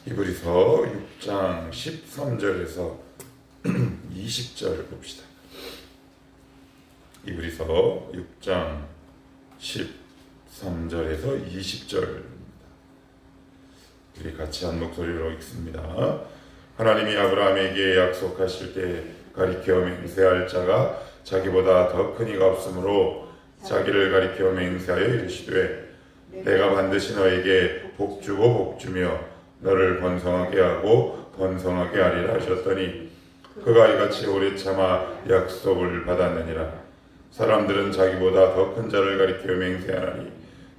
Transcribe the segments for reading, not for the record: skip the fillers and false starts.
히브리서 6장 13절에서 20절 봅시다. 히브리서 6장 13절에서 20절입니다. 우리 같이 한 목소리로 읽습니다. 하나님이 아브라함에게 약속하실 때 가리켜 맹세할 자가 자기보다 더 큰 이가 없으므로 자기를 가리켜 맹세하여 이르시되 내가 반드시 너에게 복주고 복주며 너를 번성하게 하고 번성하게 하리라 하셨더니 그가 이같이 오래 참아 약속을 받았느니라. 사람들은 자기보다 더 큰 자를 가리켜 맹세하나니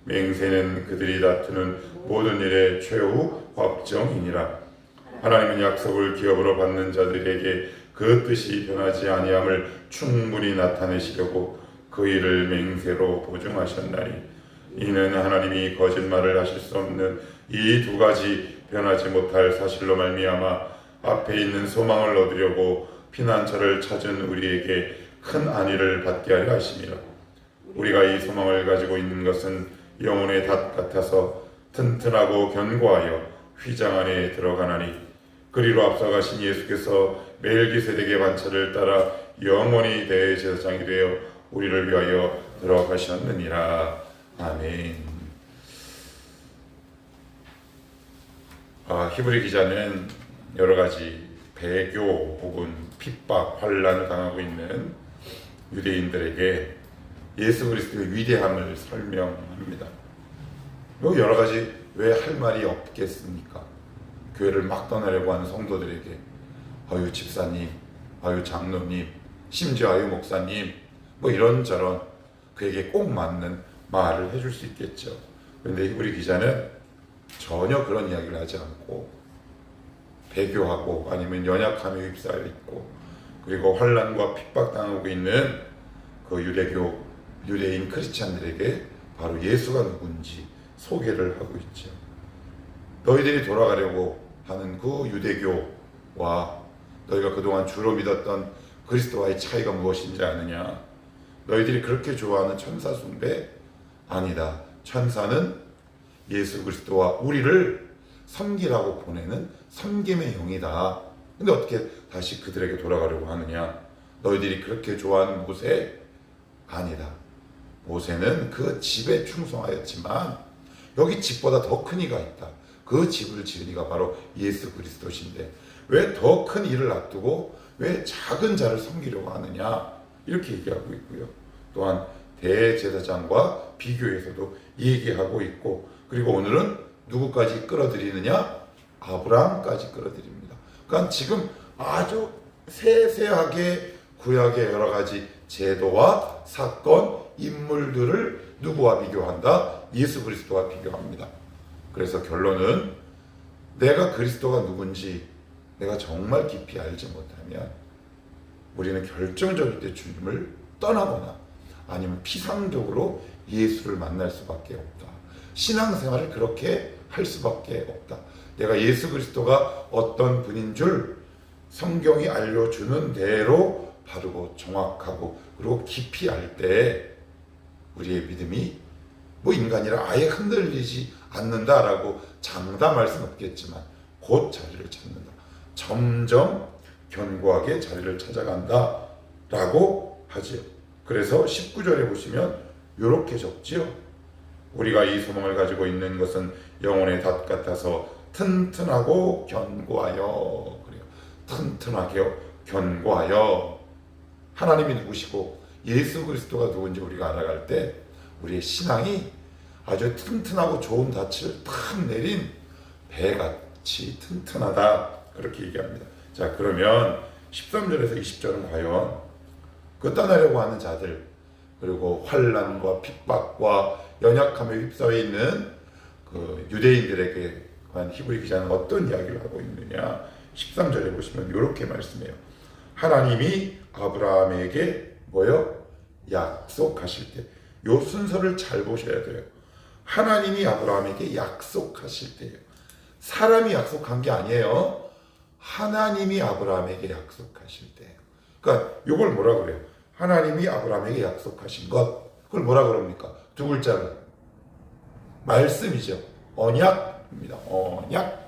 맹세는 그들이 다투는 모든 일의 최후 확정이니라. 하나님은 약속을 기업으로 받는 자들에게 그 뜻이 변하지 아니함을 충분히 나타내시려고 그 일을 맹세로 보증하셨나니 이는 하나님이 거짓말을 하실 수 없는 이 두 가지 변하지 못할 사실로 말미암아 앞에 있는 소망을 얻으려고 피난처를 찾은 우리에게 큰 안위를 받게 하려 하심이라. 우리가 이 소망을 가지고 있는 것은 영혼의 닷 같아서 튼튼하고 견고하여 휘장 안에 들어가나니 그리로 앞서가신 예수께서 멜기세덱의 반차를 따라 영원히 대제사장이 되어 우리를 위하여 들어가셨느니라. 아멘. 히브리 기자는 여러 가지 배교 혹은 핍박, 환란을 당하고 있는 유대인들에게 예수 그리스도의 위대함을 설명합니다. 여러 가지 왜 할 말이 없겠습니까? 교회를 막 떠나려고 하는 성도들에게 아유 집사님, 아유 장로님, 심지어 아유 목사님 이런저런 그에게 꼭 맞는 말을 해줄 수 있겠죠. 그런데 히브리 기자는 전혀 그런 이야기를 하지 않고 배교하고 아니면 연약함에 휩싸여 있고 그리고 환난과 핍박당하고 있는 그 유대인 크리스찬들에게 바로 예수가 누군지 소개를 하고 있죠. 너희들이 돌아가려고 하는 그 유대교와 너희가 그동안 주로 믿었던 그리스도와의 차이가 무엇인지 아느냐? 너희들이 그렇게 좋아하는 천사 숭배? 아니다. 천사는 예수 그리스도와 우리를 섬기라고 보내는 섬김의 영이다. 근데 어떻게 다시 그들에게 돌아가려고 하느냐? 너희들이 그렇게 좋아하는 모세? 아니다. 모세는 그 집에 충성하였지만 여기 집보다 더 큰 이가 있다. 그 집을 지은 이가 바로 예수 그리스도신데 왜 더 큰 일을 놔두고 왜 작은 자를 섬기려고 하느냐? 이렇게 얘기하고 있고요. 또한 대제사장과 비교해서도 얘기하고 있고 그리고 오늘은 누구까지 끌어들이느냐? 아브라함까지 끌어들입니다. 그러니까 지금 아주 세세하게 구약의 여러 가지 제도와 사건, 인물들을 누구와 비교한다? 예수 그리스도와 비교합니다. 그래서 결론은 내가 그리스도가 누군지 내가 정말 깊이 알지 못하면 우리는 결정적일 때 주님을 떠나거나 아니면 피상적으로 예수를 만날 수밖에 없다. 신앙생활을 그렇게 할 수밖에 없다. 내가 예수 그리스도가 어떤 분인 줄 성경이 알려주는 대로 바르고 정확하고 그리고 깊이 알 때 우리의 믿음이 인간이라 아예 흔들리지 않는다라고 장담할 수는 없겠지만 곧 자리를 찾는다. 점점 견고하게 자리를 찾아간다라고 하지요. 그래서 19절에 보시면 이렇게 적지요. 우리가 이 소망을 가지고 있는 것은 영혼의 닷 같아서 튼튼하고 견고하여 그래요. 튼튼하게 견고하여 하나님이 누구시고 예수 그리스도가 누군지 우리가 알아갈 때 우리의 신앙이 아주 튼튼하고 좋은 닻을 탁 내린 배같이 튼튼하다 그렇게 얘기합니다. 자 그러면 13절에서 20절은 과연 그 떠나려고 하는 자들 그리고 환난과 핍박과 연약함에 휩싸여 있는 그 유대인들에게 관한 히브리 기자는 어떤 이야기를 하고 있느냐? 13절에 보시면 이렇게 말씀해요. 하나님이 아브라함에게 약속하실 때, 요 순서를 잘 보셔야 돼요. 하나님이 아브라함에게 약속하실 때예요. 사람이 약속한 게 아니에요. 하나님이 아브라함에게 약속하실 때예요. 그러니까 이걸 뭐라 그래요? 하나님이 아브라함에게 약속하신 것, 그걸 뭐라 그럽니까? 두 글자로 말씀이죠. 언약입니다. 언약.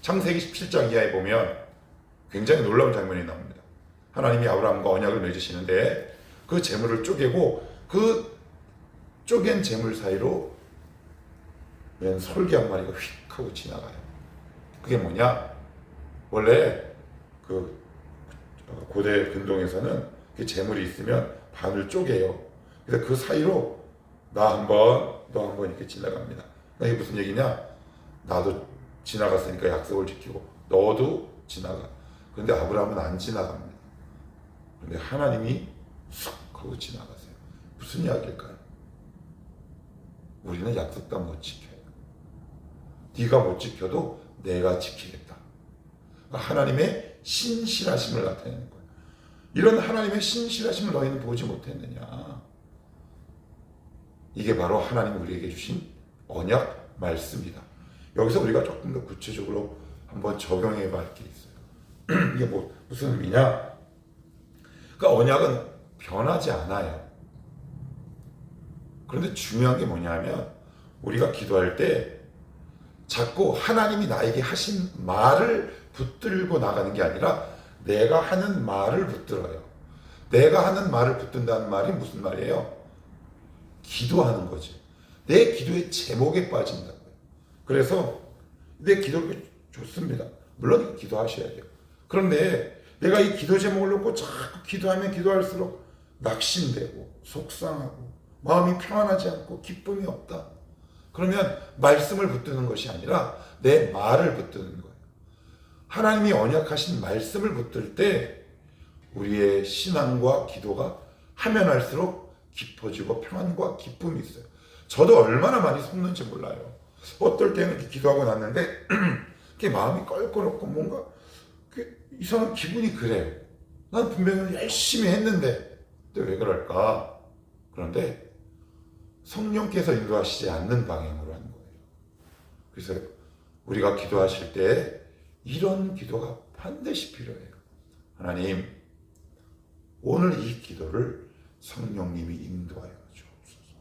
창세기 17장 이하에 보면 굉장히 놀라운 장면이 나옵니다. 하나님이 아브라함과 언약을 맺으시는데 그 재물을 쪼개고 그 쪼갠 재물 사이로 웬 솔개 한 마리가 휙 하고 지나가요. 그게 뭐냐? 원래 그 고대 근동에서는 그 재물이 있으면 반을 쪼개요. 그래서 그 사이로 나 한 번, 너 한 번 이렇게 지나갑니다. 이게 무슨 얘기냐? 나도 지나갔으니까 약속을 지키고 너도 지나가. 그런데 아브라함은 안 지나갑니다. 그런데 하나님이 쑥 하고 지나가세요. 무슨 이야기일까요? 우리는 약속도 못 지켜요. 네가 못 지켜도 내가 지키겠다. 하나님의 신실하심을 나타내는 거예요. 이런 하나님의 신실하심을 너희는 보지 못했느냐? 이게 바로 하나님 우리에게 주신 언약 말씀이다. 여기서 우리가 조금 더 구체적으로 한번 적용해 볼 게 있어요. 이게 무슨 의미냐? 그러니까 언약은 변하지 않아요. 그런데 중요한 게 뭐냐면 우리가 기도할 때 자꾸 하나님이 나에게 하신 말을 붙들고 나가는 게 아니라 내가 하는 말을 붙들어요. 내가 하는 말을 붙든다는 말이 무슨 말이에요? 기도하는 거죠. 내 기도의 제목에 빠진다고요. 그래서 내 기도가 좋습니다. 물론 기도하셔야 돼요. 그런데 내가 이 기도 제목을 놓고 자꾸 기도하면 기도할수록 낙심되고 속상하고 마음이 평안하지 않고 기쁨이 없다. 그러면 말씀을 붙드는 것이 아니라 내 말을 붙드는 거예요. 하나님이 언약하신 말씀을 붙들 때 우리의 신앙과 기도가 하면 할수록 깊어지고 평안과 기쁨이 있어요. 저도 얼마나 많이 속는지 몰라요. 어떨 때는 이렇게 기도하고 났는데 이렇게 마음이 껄끄럽고 뭔가 이상한 기분이 그래요. 난 분명히 열심히 했는데 왜 그럴까? 그런데 성령께서 인도하시지 않는 방향으로 하는 거예요. 그래서 우리가 기도하실 때 이런 기도가 반드시 필요해요. 하나님, 오늘 이 기도를 성령님이 인도하여 주옵소서.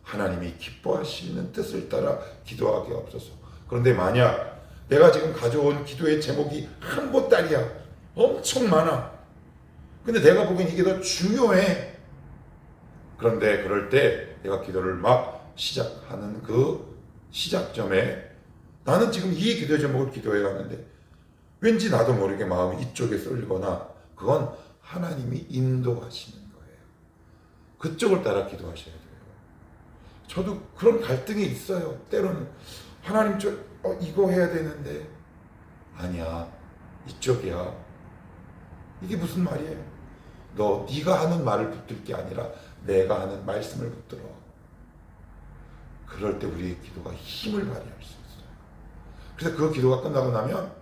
하나님이 기뻐하시는 뜻을 따라 기도하게 없어서. 그런데 만약 내가 지금 가져온 기도의 제목이 한 보따리야. 엄청 많아. 근데 내가 보기엔 이게 더 중요해. 그런데 그럴 때 내가 기도를 막 시작하는 그 시작점에 나는 지금 이 기도 제목을 기도해야 하는데 왠지 나도 모르게 마음이 이쪽에 쏠리거나 그건 하나님이 인도하시는 거예요. 그쪽을 따라 기도하셔야 돼요. 저도 그런 갈등이 있어요. 때로는 하나님 이거 해야 되는데 아니야, 이쪽이야. 이게 무슨 말이에요? 네가 하는 말을 붙들 게 아니라 내가 하는 말씀을 붙들어. 그럴 때 우리의 기도가 힘을 발휘할 수 있어요. 그래서 그 기도가 끝나고 나면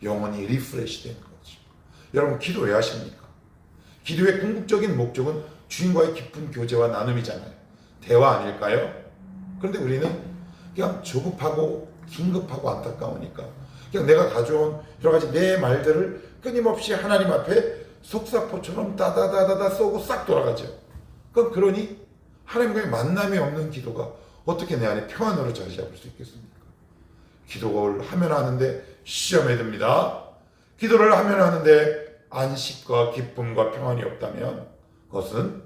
영혼이 리프레시 되는 거죠. 여러분, 기도 왜 하십니까? 기도의 궁극적인 목적은 주님과의 깊은 교제와 나눔이잖아요. 대화 아닐까요? 그런데 우리는 그냥 조급하고 긴급하고 안타까우니까 그냥 내가 가져온 여러 가지 내 말들을 끊임없이 하나님 앞에 속사포처럼 다다다다다 쏘고 싹 돌아가죠. 그러니 하나님과의 만남이 없는 기도가 어떻게 내 안에 평안으로 자리 잡을 수 있겠습니까? 기도를 하면 하는데 시험에 듭니다. 기도를 하면 하는데 안식과 기쁨과 평안이 없다면 그것은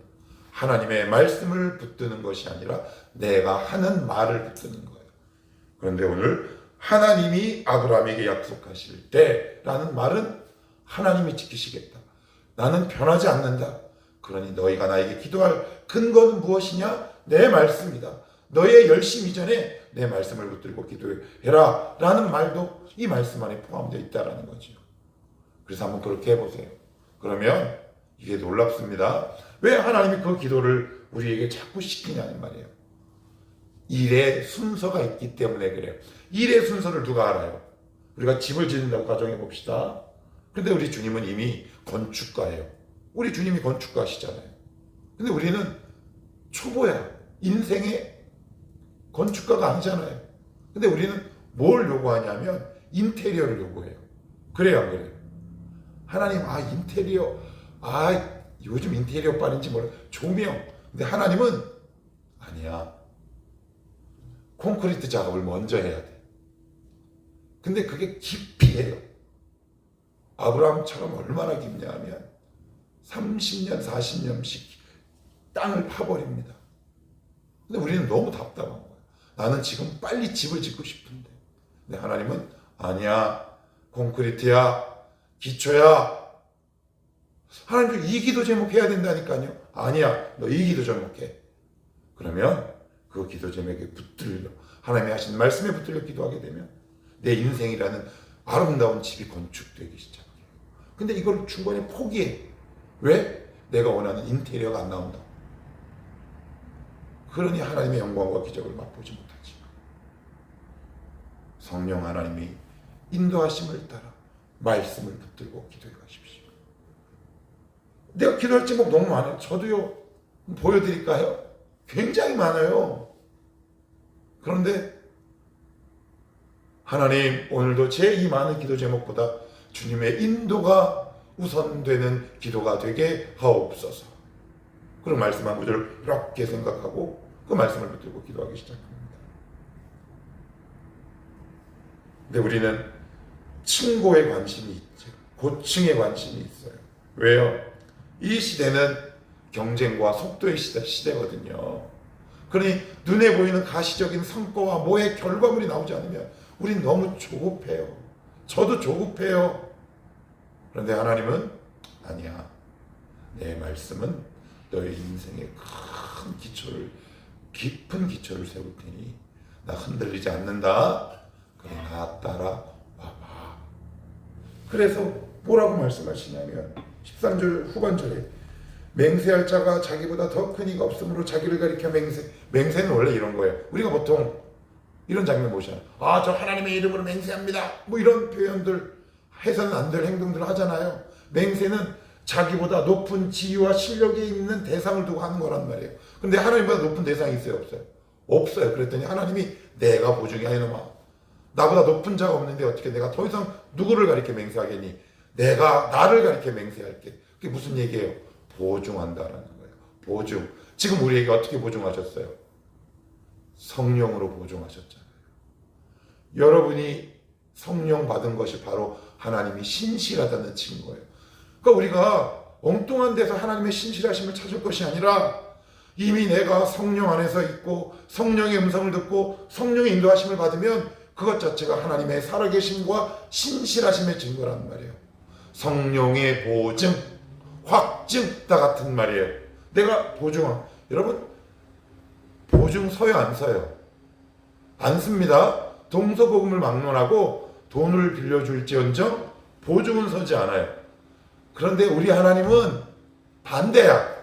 하나님의 말씀을 붙드는 것이 아니라 내가 하는 말을 붙드는 거예요. 그런데 오늘 하나님이 아브라함에게 약속하실 때라는 말은 하나님이 지키시겠다. 나는 변하지 않는다. 그러니 너희가 나에게 기도할 근거는 무엇이냐? 내 말씀이다. 너의 열심 이전에 내 말씀을 붙들고 기도해라 라는 말도 이 말씀 안에 포함되어 있다는 거죠. 그래서 한번 그렇게 해보세요. 그러면 이게 놀랍습니다. 왜 하나님이 그 기도를 우리에게 자꾸 시키냐는 말이에요. 일의 순서가 있기 때문에 그래요. 일의 순서를 누가 알아요? 우리가 집을 짓는다고 가정해 봅시다. 근데 우리 주님은 이미 건축가예요. 우리 주님이 건축가시잖아요. 근데 우리는 초보야. 인생의 건축가가 아니잖아요. 근데 우리는 뭘 요구하냐면 인테리어를 요구해요. 그래요, 안 그래요? 하나님, 인테리어, 요즘 인테리어 빨인지 몰라. 조명. 근데 하나님은 아니야. 콘크리트 작업을 먼저 해야 돼. 근데 그게 깊이 해요. 아브라함처럼 얼마나 깊냐 하면 30년, 40년씩 땅을 파버립니다. 근데 우리는 너무 답답한 거예요. 나는 지금 빨리 집을 짓고 싶은데. 근데 하나님은 아니야. 콘크리트야. 기초야. 하나님 이 기도 제목 해야 된다니까요. 아니야. 너 이 기도 제목 해. 그러면 그 기도 제목에 붙들려 하나님이 하신 말씀에 붙들려 기도하게 되면 내 인생이라는 아름다운 집이 건축되기 시작해요. 근데 이걸 중간에 포기해. 왜? 내가 원하는 인테리어가 안 나온다. 그러니 하나님의 영광과 기적을 맛보지 못하지. 성령 하나님이 인도하심을 따라 말씀을 붙들고 기도해 가십시오. 내가 기도할 제목 너무 많아요. 저도요. 보여드릴까요? 굉장히 많아요. 그런데 하나님 오늘도 제 이 많은 기도 제목보다 주님의 인도가 우선되는 기도가 되게 하옵소서. 그런 말씀 한 구절 이렇게 생각하고 그 말씀을 붙들고 기도하기 시작합니다. 근데 우리는 층고에 관심이 있죠. 고층에 관심이 있어요. 왜요? 이 시대는 경쟁과 속도의 시대거든요. 그러니 눈에 보이는 가시적인 성과와 뭐의 결과물이 나오지 않으면 우린 너무 조급해요. 저도 조급해요. 그런데 하나님은 아니야. 내 말씀은 너의 인생의 큰 기초를, 깊은 기초를 세울 테니 나 흔들리지 않는다. 그래 나 따라와봐. 그래서 뭐라고 말씀하시냐면 13절 후반절에 맹세할 자가 자기보다 더 큰 이가 없으므로 자기를 가리켜 맹세는 원래 이런 거예요. 우리가 보통 이런 장면 보시잖아요. 아, 저 하나님의 이름으로 맹세합니다. 뭐 이런 표현들 해서는 안 될 행동들을 하잖아요. 맹세는 자기보다 높은 지위와 실력이 있는 대상을 두고 하는 거란 말이에요. 근데 하나님보다 높은 대상이 있어요? 없어요? 없어요. 그랬더니 하나님이 내가 보증이야 이놈아. 나보다 높은 자가 없는데 어떻게 내가 더 이상 누구를 가리켜 맹세하겠니? 내가 나를 가리켜 맹세할게. 그게 무슨 얘기예요? 보증한다라는 거예요. 보증. 지금 우리에게 어떻게 보증하셨어요? 성령으로 보증하셨잖아요. 여러분이 성령 받은 것이 바로 하나님이 신실하다는 증거예요. 그러니까 우리가 엉뚱한 데서 하나님의 신실하심을 찾을 것이 아니라 이미 내가 성령 안에서 있고 성령의 음성을 듣고 성령의 인도하심을 받으면 그것 자체가 하나님의 살아계심과 신실하심의 증거란 말이에요. 성령의 보증, 확증 다 같은 말이에요. 내가 여러분 보증 서요 안 서요? 안 씁니다. 동서복음을 막론하고 돈을 빌려줄지언정 보증은 서지 않아요. 그런데 우리 하나님은 반대야.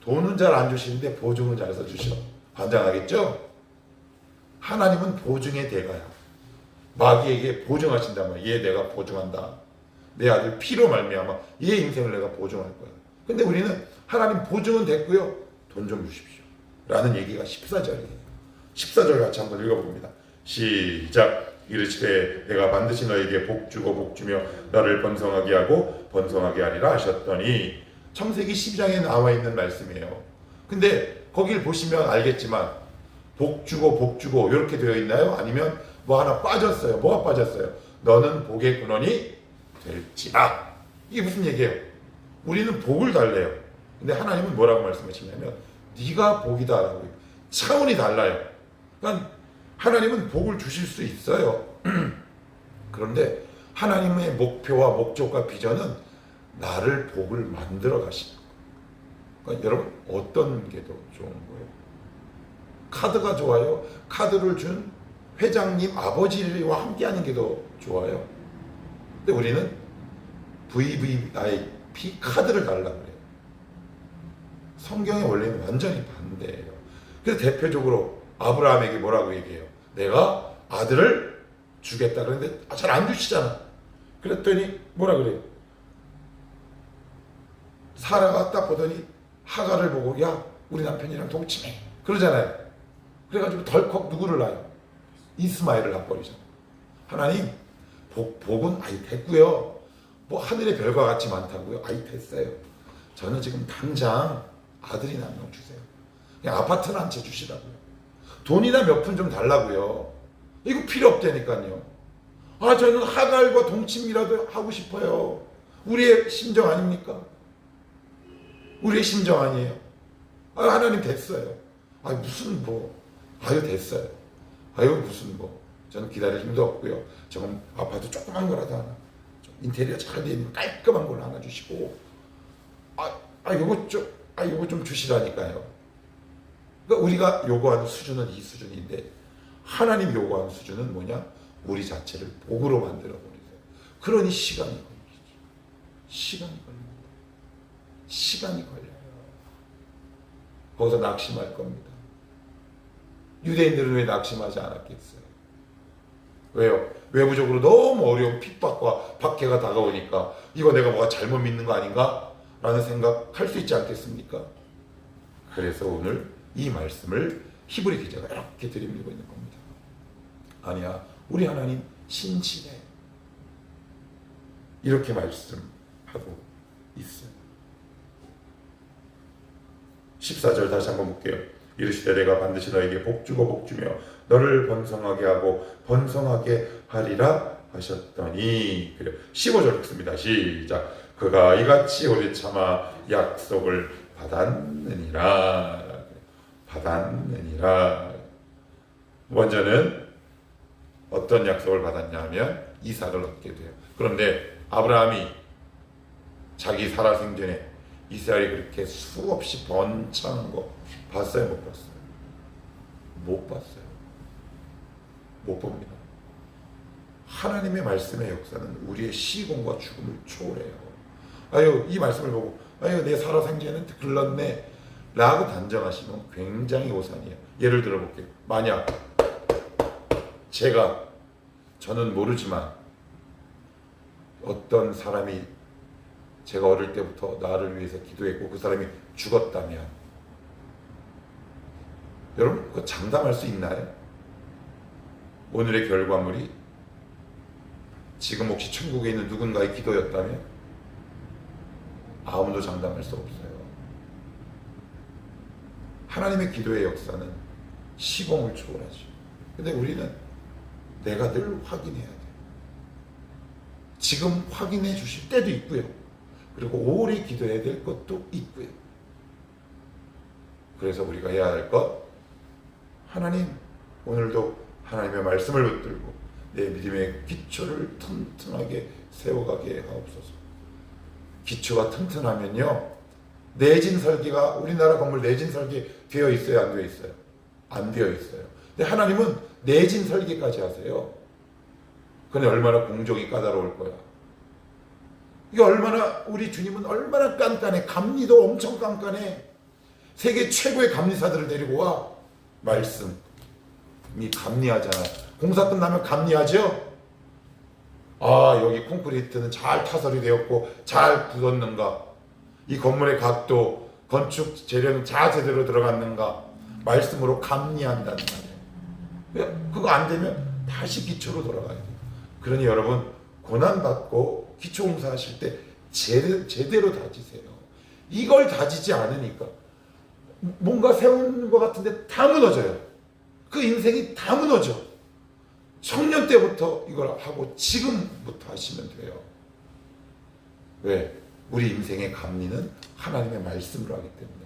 돈은 잘 안 주시는데 보증은 잘 써주셔. 반장하겠죠? 하나님은 보증의 대가야. 마귀에게 보증하신단 말이야. 얘 내가 보증한다. 내 아들 피로 말미암아 얘 인생을 내가 보증할 거야. 근데 우리는 하나님 보증은 됐고요. 돈 좀 주십시오. 라는 얘기가 14절이에요. 14절 같이 한번 읽어봅니다. 시작. 이르시되 내가 반드시 너에게 복주고 복주며 너를 번성하게 하고 번성하게 하리라 하셨더니 창세기 12장에 나와 있는 말씀이에요. 근데 거길 보시면 알겠지만 복주고 복주고 이렇게 되어 있나요? 아니면 뭐 하나 빠졌어요. 뭐가 빠졌어요? 너는 복의 근원이 될지라. 이게 무슨 얘기예요? 우리는 복을 달래요. 근데 하나님은 뭐라고 말씀하시냐면 네가 복이다라고. 차원이 달라요. 그러니까 하나님은 복을 주실 수 있어요. 그런데 하나님의 목표와 목적과 비전은 나를 복을 만들어 가시는 거예요. 그러니까 여러분 어떤 게 더 좋은 거예요? 카드가 좋아요? 카드를 준 회장님 아버지와 함께하는 게 더 좋아요? 근데 우리는 VVIP 카드를 달라고 그래요. 성경의 원리는 완전히 반대예요. 그래서 대표적으로 아브라함에게 뭐라고 얘기해요? 내가 아들을 주겠다. 그런데 잘 안 주시잖아. 그랬더니 뭐라 그래요? 사라가 딱 보더니 하갈을 보고 야 우리 남편이랑 동침해 그러잖아요. 그래가지고 덜컥 누구를 낳아요? 이스마엘을 낳아버리잖아요. 하나님 복은 아이 됐고요. 뭐 하늘의 별과 같이 많다고요? 아이 됐어요. 저는 지금 당장 아들이나 한 명 주세요. 그냥 아파트는 한 채 주시라고요. 돈이나 몇 푼 좀 달라고요. 이거 필요 없다니까요. 저는 하갈과 동침이라도 하고 싶어요. 우리의 심정 아닙니까? 우리의 심정 아니에요. 하나님 됐어요. 무슨 뭐. 됐어요. 무슨 뭐. 저는 기다릴 힘도 없고요. 조금 아파도 조그만 거라도 하나. 인테리어 잘 되어 있는 깔끔한 걸 하나 주시고. 요거 좀 주시라니까요. 그러니까 우리가 요구하는 수준은 이 수준인데, 하나님 요구하는 수준은 뭐냐? 우리 자체를 복으로 만들어 버리세요. 그러니 시간이 걸리죠. 시간이 걸립니다. 시간이 걸려요. 거기서 낙심할 겁니다. 유대인들은 왜 낙심하지 않았겠어요? 왜요? 외부적으로 너무 어려운 핍박과 박해가 다가오니까 이거 내가 뭐가 잘못 믿는 거 아닌가? 라는 생각할 수 있지 않겠습니까? 그래서 오늘 이 말씀을 히브리 기자가 이렇게 들이밀고 있는 겁니다. 아니야, 우리 하나님 신실해. 이렇게 말씀하고 있어요. 14절 다시 한번 볼게요. 이르시되 내가 반드시 너에게 복주고 복주며 너를 번성하게 하고 번성하게 하리라 하셨더니. 그래요. 15절 읽습니다. 시작. 그가 이같이 오래 참아 약속을 받았느니라. 먼저는 어떤 약속을 받았냐면 이삭을 얻게 돼요. 그런데 아브라함이 자기 살아생전에 이스라엘이 그렇게 수없이 번창한 거 봤어요? 못 봤어요? 못 봤어요. 못 봅니다. 하나님의 말씀의 역사는 우리의 시공과 죽음을 초월해요. 이 말씀을 보고 내 살아생전에는 글렀네 라고 단정하시면 굉장히 오산이에요. 예를 들어 볼게요. 만약 저는 모르지만 어떤 사람이 제가 어릴 때부터 나를 위해서 기도했고 그 사람이 죽었다면 여러분 그거 장담할 수 있나요? 오늘의 결과물이 지금 혹시 천국에 있는 누군가의 기도였다면 아무도 장담할 수 없어요. 하나님의 기도의 역사는 시공을 초월하죠. 근데 우리는 내가 늘 확인해야 돼요. 지금 확인해 주실 때도 있고요. 그리고 오래 기도해야 될 것도 있고요. 그래서 우리가 해야 할 것, 하나님 오늘도 하나님의 말씀을 붙들고 내 믿음의 기초를 튼튼하게 세워가게 하옵소서. 기초가 튼튼하면요, 내진 설계가 우리나라 건물 내진 설계 되어 있어요, 안 되어 있어요? 안 되어 있어요. 근데 하나님은 내진 설계까지 하세요. 그런데 얼마나 공정이 까다로울 거야. 이게 얼마나, 우리 주님은 얼마나 깐깐해. 감리도 엄청 깐깐해. 세계 최고의 감리사들을 데리고 와. 말씀이 감리하잖아요. 공사 끝나면 감리하죠. 여기 콘크리트는 잘 타설이 되었고 잘 굳었는가, 이 건물의 각도, 건축 재료는 잘 제대로 들어갔는가, 말씀으로 감리한다는 말이에요. 그거 안 되면 다시 기초로 돌아가야 돼요. 그러니 여러분, 고난받고 기초공사 하실 때 제대로 다지세요. 이걸 다지지 않으니까 뭔가 세우는 것 같은데 다 무너져요. 그 인생이 다 무너져. 청년 때부터 이걸 하고 지금부터 하시면 돼요. 왜? 우리 인생의 감리는 하나님의 말씀으로 하기 때문에.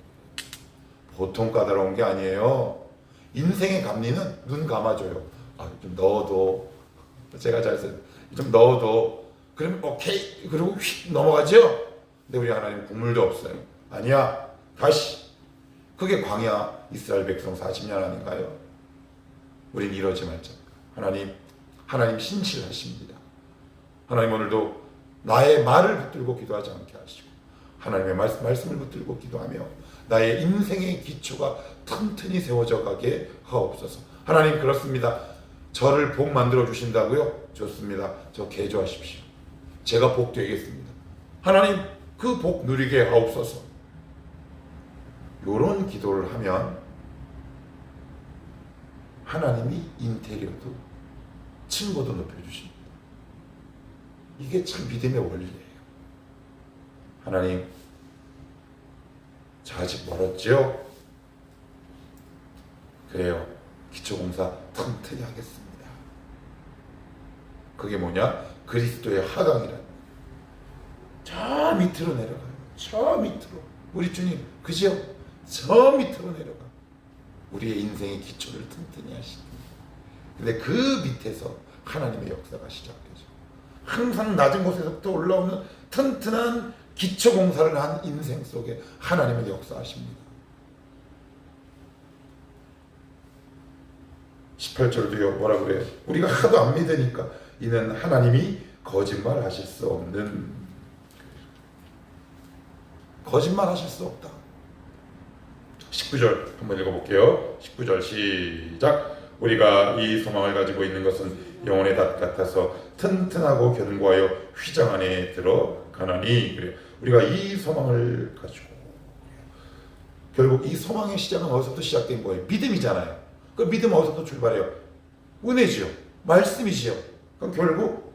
보통 까다로운 게 아니에요. 인생의 감리는 눈 감아줘요. 좀 넣어도, 제가 잘 써요. 좀 넣어도, 그러면 오케이, 그리고 휙 넘어가죠. 근데 우리 하나님 국물도 없어요. 아니야, 다시. 그게 광야 이스라엘 백성 40년 아닌가요? 우린 이러지 말자. 하나님 신실하십니다. 하나님 오늘도 나의 말을 붙들고 기도하지 않게 하시고 하나님의 말씀을 붙들고 기도하며 나의 인생의 기초가 튼튼히 세워져 가게 하옵소서. 하나님, 그렇습니다. 저를 복 만들어 주신다고요? 좋습니다. 저 개조하십시오. 제가 복 되겠습니다. 하나님, 그 복 누리게 하옵소서. 요런 기도를 하면 하나님이 인테리어도 층고도 높여주십니다. 이게 참 믿음의 원리예요. 하나님, 저 아직 멀었죠? 그래요. 기초공사 튼튼히 하겠습니다. 그게 뭐냐? 그리스도의 하강이라는. 저 밑으로 내려가요. 저 밑으로. 우리 주님 그죠? 저 밑으로 내려가. 우리의 인생의 기초를 튼튼히 하시는. 근데 그 밑에서 하나님의 역사가 시작되죠. 항상 낮은 곳에서부터 올라오는 튼튼한 기초 공사를 한 인생 속에 하나님의 역사하십니다. 18절도요 뭐라 그래요? 우리가 하도 안 믿으니까 이는 하나님이 거짓말 하실 수 없는, 거짓말 하실 수 없다. 19절 한번 읽어볼게요. 19절 시작. 우리가 이 소망을 가지고 있는 것은 영혼의 닷 같아서 튼튼하고 견고하여 휘장 안에 들어가나니. 그래요. 우리가 이 소망을 가지고, 결국 이 소망의 시작은 어디서부터 시작된 거예요? 믿음이잖아요. 그 믿음 어디서부터 출발해요? 은혜지요. 말씀이지요. 그럼 결국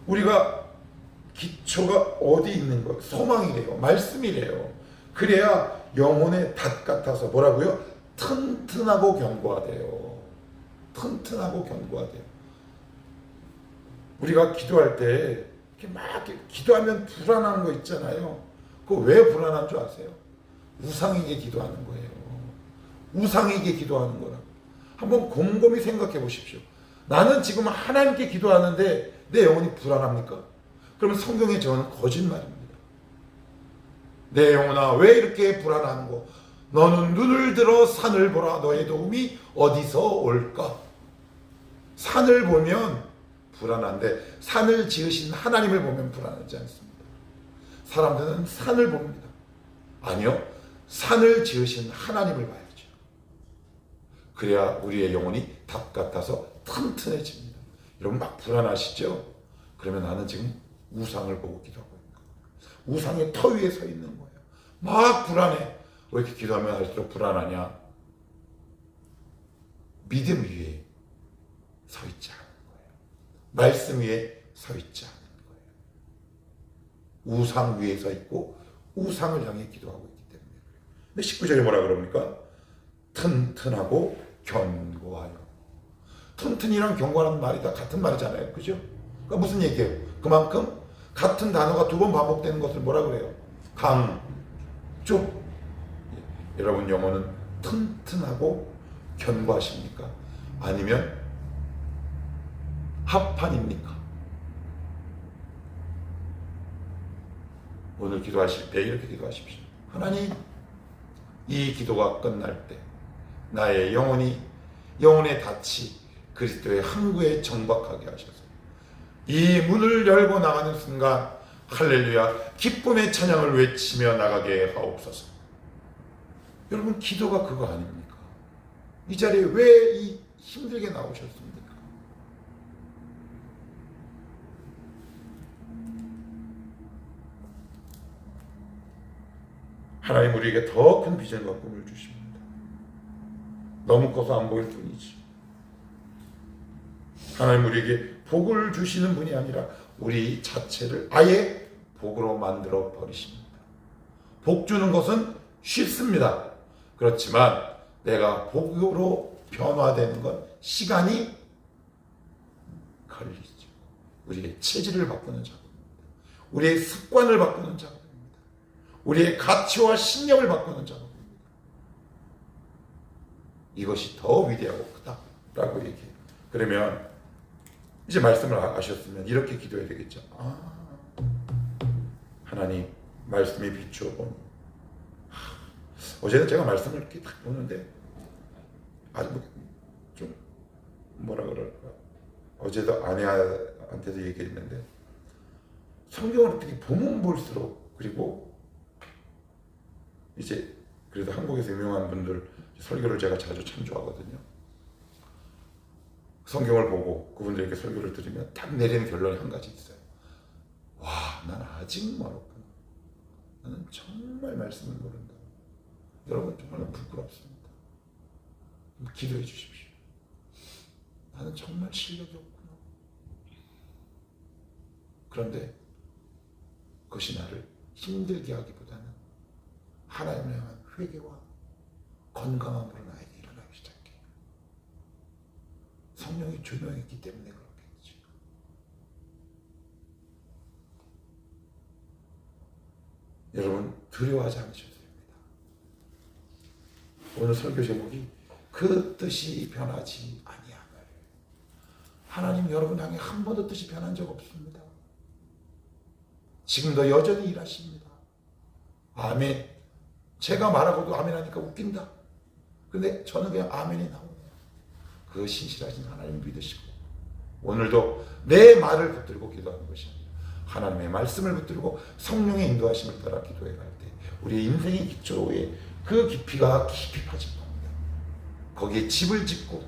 우리가 기초가 어디 있는 거예요? 소망이래요. 말씀이래요. 그래야 영혼의 닷 같아서 뭐라고요? 튼튼하고 견고하대요. 튼튼하고 견고하대요. 우리가 기도할 때 이렇게 막 기도하면 불안한 거 있잖아요. 그거 왜 불안한 줄 아세요? 우상에게 기도하는 거예요. 우상에게 기도하는 거라. 한번 곰곰이 생각해 보십시오. 나는 지금 하나님께 기도하는데 내 영혼이 불안합니까? 그러면 성경의 저는 거짓말입니다. 내 영혼아 왜 이렇게 불안한고? 너는 눈을 들어 산을 보라. 너의 도움이 어디서 올까? 산을 보면 불안한데 산을 지으신 하나님을 보면 불안하지 않습니다. 사람들은 산을 봅니다. 아니요, 산을 지으신 하나님을 봐야죠. 그래야 우리의 영혼이 닷 같아서 튼튼해집니다. 여러분 막 불안하시죠? 그러면 나는 지금 우상을 보고 기도하고 있는 거예요. 우상의 터 위에 서 있는 거예요. 막 불안해. 왜 이렇게 기도하면 할수록 불안하냐? 믿음 위에 서 있지 않은 거예요. 말씀 위에 서 있지 않은 거예요. 우상 위에 서 있고 우상을 향해 기도하고 있기 때문에 그래요. 근데 19절에 뭐라 그럽니까? 튼튼하고 견고하여. 튼튼이랑 견고하는 말이 다 같은 말이잖아요. 그죠? 그러니까 무슨 얘기예요? 그만큼 같은 단어가 두 번 반복되는 것을 뭐라 그래요? 강조. 여러분 영혼은 튼튼하고 견고하십니까? 아니면 합판입니까? 오늘 기도하실 때 이렇게 기도하십시오. 하나님, 이 기도가 끝날 때 나의 영혼의 닻이 그리스도의 항구에 정박하게 하셔서 이 문을 열고 나가는 순간 할렐루야 기쁨의 찬양을 외치며 나가게 하옵소서. 여러분 기도가 그거 아닙니까? 이 자리에 왜 이 힘들게 나오셨습니까? 하나님 우리에게 더 큰 비전과 꿈을 주십니다. 너무 커서 안 보일 뿐이지. 하나님 우리에게 복을 주시는 분이 아니라 우리 자체를 아예 복으로 만들어 버리십니다. 복 주는 것은 쉽습니다. 그렇지만 내가 복으로 변화되는 건 시간이 걸리죠. 우리의 체질을 바꾸는 작업입니다. 우리의 습관을 바꾸는 작업입니다. 우리의 가치와 신념을 바꾸는 작업입니다. 이것이 더 위대하고 크다라고 얘기해요. 그러면 이제 말씀을 아셨으면 이렇게 기도해야 되겠죠. 하나님 말씀에 비추어 보니 어제는 제가 말씀을 이렇게 딱 보는데 아주 좀 뭐라 그럴까, 어제도 아내한테도 얘기했는데 성경을 어떻게 보면 볼수록, 그리고 이제 그래도 한국에서 유명한 분들 설교를 제가 자주 참조하거든요. 성경을 보고 그분들에게 설교를 들으면 딱 내리는 결론이 한 가지 있어요. 와, 난 아직 멀었구나. 나는 정말 말씀을 모른다. 여러분 정말 부끄럽습니다. 기도해 주십시오. 나는 정말 실력이 없구나. 그런데 그것이 나를 힘들게 하기보다는 하나님을 향한 회개와 건강함으로 나에게 일어나기 시작해요. 성령이 조명했기 때문에 그렇게 여러분 두려워하지 않으셔도 됩니다. 오늘 설교 제목이 그 뜻이 변하지 아니함을. 하나님 여러분 향해 한 번도 뜻이 변한 적 없습니다. 지금도 여전히 일하십니다. 아멘. 제가 말하고도 아멘 하니까 웃긴다. 근데 저는 그냥 아멘이 나오네요. 그 신실하신 하나님 믿으시고 오늘도 내 말을 붙들고 기도하는 것이 아니라 하나님의 말씀을 붙들고 성령의 인도하심을 따라 기도해 갈 때 우리의 인생의 기초에 그 깊이가 깊이 빠질 겁니다. 거기에 집을 짓고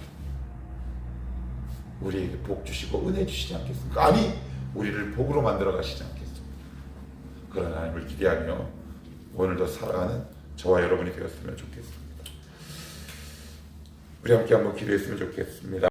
우리에게 복 주시고 은혜 주시지 않겠습니까? 아니 우리를 복으로 만들어 가시지 않겠습니까? 그런 하나님을 기대하며 오늘도 살아가는 저와 여러분이 되었으면 좋겠습니다. 우리 함께 한번 기도했으면 좋겠습니다.